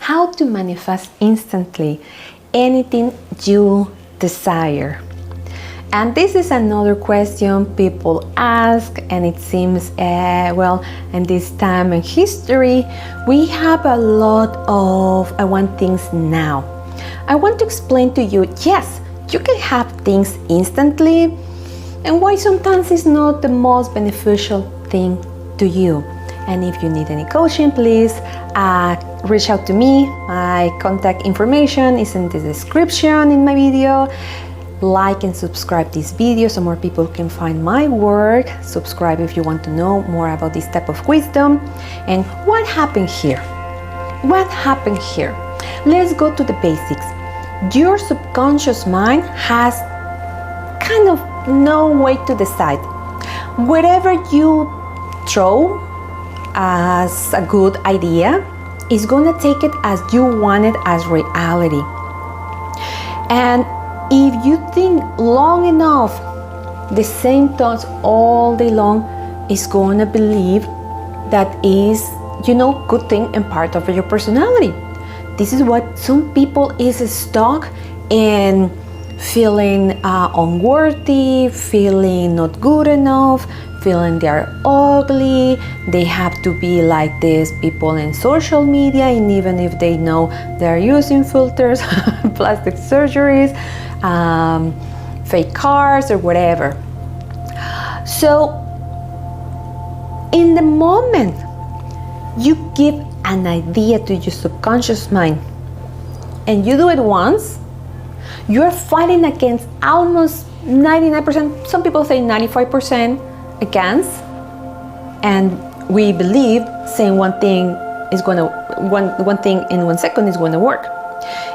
how to manifest instantly anything you desire. And this is another question people ask, and it seems, in this time in history, we have a lot of I want things now. I want to explain to you, yes, you can have things instantly, and why sometimes it's not the most beneficial thing to you. And if you need any coaching, please reach out to me. My contact information is in the description in my video. Like and subscribe this video so more people can find my work. Subscribe if you want to know more about this type of wisdom. And what happened here? What happened here? Let's go to the basics. Your subconscious mind has kind of no way to decide. Whatever you throw as a good idea is gonna take it as you want it as reality. And if you think long enough the same thoughts all day long, is going to believe that is, good thing and part of your personality. This is what some people is stuck in, feeling unworthy, feeling not good enough, feeling they're ugly, they have to be like these people in social media, and even if they know they're using filters, plastic surgeries, fake cars or whatever. So in the moment you give an idea to your subconscious mind and you do it once, you're fighting against almost 99%, some people say 95% against, and we believe saying one thing in 1 second is going to work.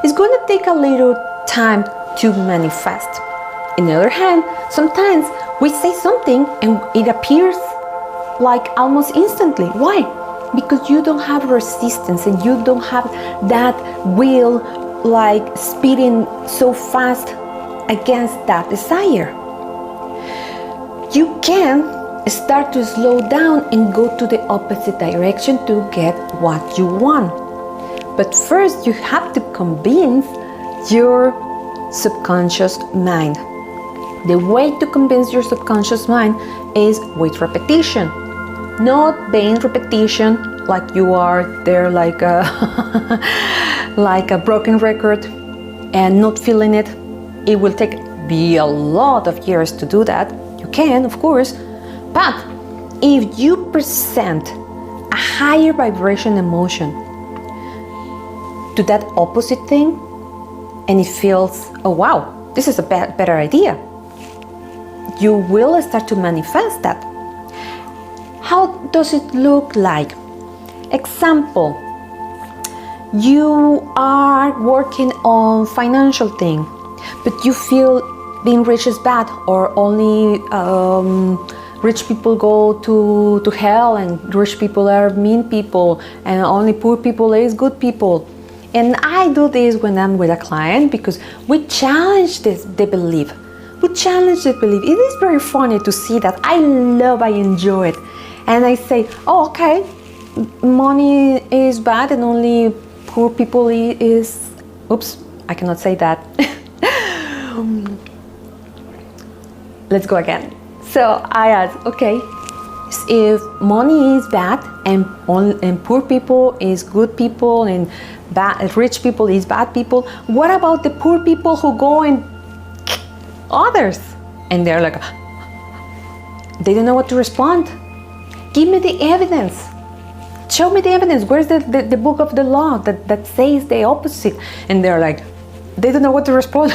It's going to take a little time to manifest. On the other hand, sometimes we say something and it appears like almost instantly. Why? Because you don't have resistance and you don't have that will like speeding so fast against that desire. You can start to slow down and go to the opposite direction to get what you want. But first you have to convince your subconscious mind. The way to convince your subconscious mind is with repetition, not vain repetition like you are there like a like a broken record and not feeling it. It will take a lot of years to do that. You can, of course, but if you present a higher vibration emotion to that opposite thing, and it feels, oh wow, this is a better idea, you will start to manifest that. How does it look like? Example, you are working on financial thing, but you feel being rich is bad, or only rich people go to hell, and rich people are mean people, and only poor people is good people. And I do this when I'm with a client because we challenge the belief. We challenge the belief. It is very funny to see that. I enjoy it. And I say, oh, okay, money is bad and only poor people is, oops, I cannot say that. Let's go again. So I ask, okay, if money is bad and poor people is good people and rich people is bad people, what about the poor people who go and others? And they're like, they don't know what to respond. Give me the evidence. Show me the evidence. Where's the book of the law that says the opposite? And they're like, they don't know what to respond.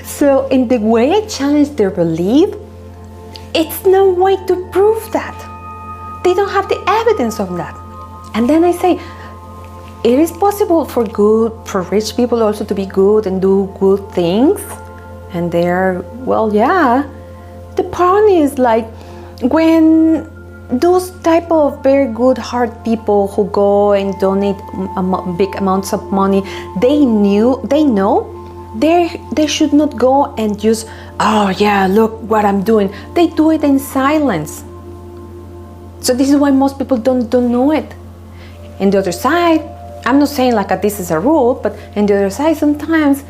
So in the way I challenge their belief, it's no way to prove that. They don't have the evidence of that. And then I say, it is possible for rich people also to be good and do good things. And they're, well, yeah. The problem is like when those type of very good heart people who go and donate big amounts of money, they know they should not go and just, oh yeah, look what I'm doing. They do it in silence. So this is why most people don't know it. in the other side, I'm not saying like this is a rule, but in the other side, sometimes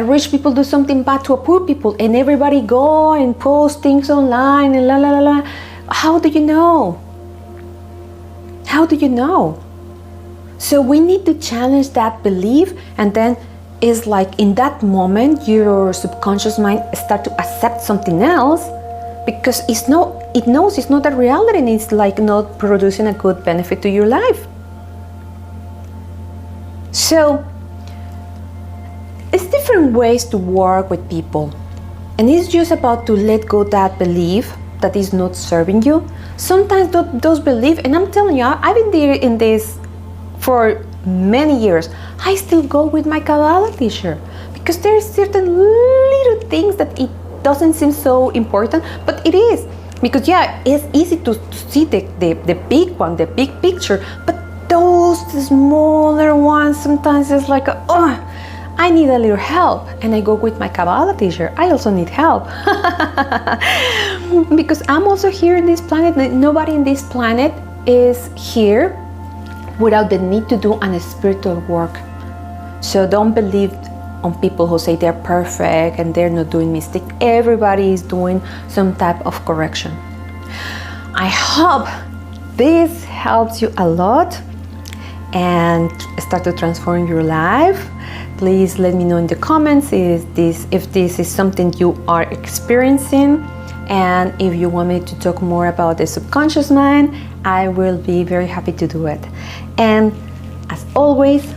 rich people do something bad to a poor people, and everybody go and post things online and la la la la. How do you know? How do you know? So we need to challenge that belief, and then it's like in that moment your subconscious mind start to accept something else, because it knows it's not a reality, and it's like not producing a good benefit to your life. So it's different ways to work with people, and it's just about to let go that belief that is not serving you. Sometimes those beliefs, and I'm telling you, I've been there in this for many years. I still go with my Kabbalah teacher because there are certain little things that it doesn't seem so important, but it is, because yeah, it's easy to see the big one, the big picture, but those smaller ones, sometimes it's like, oh, I need a little help, and I go with my Kabbalah teacher. I also need help because I'm also here in this planet. Nobody in this planet is here without the need to do a spiritual work. So don't believe on people who say they're perfect and they're not doing mistakes. Everybody is doing some type of correction. I hope this helps you a lot and start to transform your life. Please let me know in the comments if this is something you are experiencing, and if you want me to talk more about the subconscious mind, I will be very happy to do it. And as always,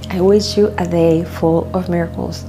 I wish you a day full of miracles.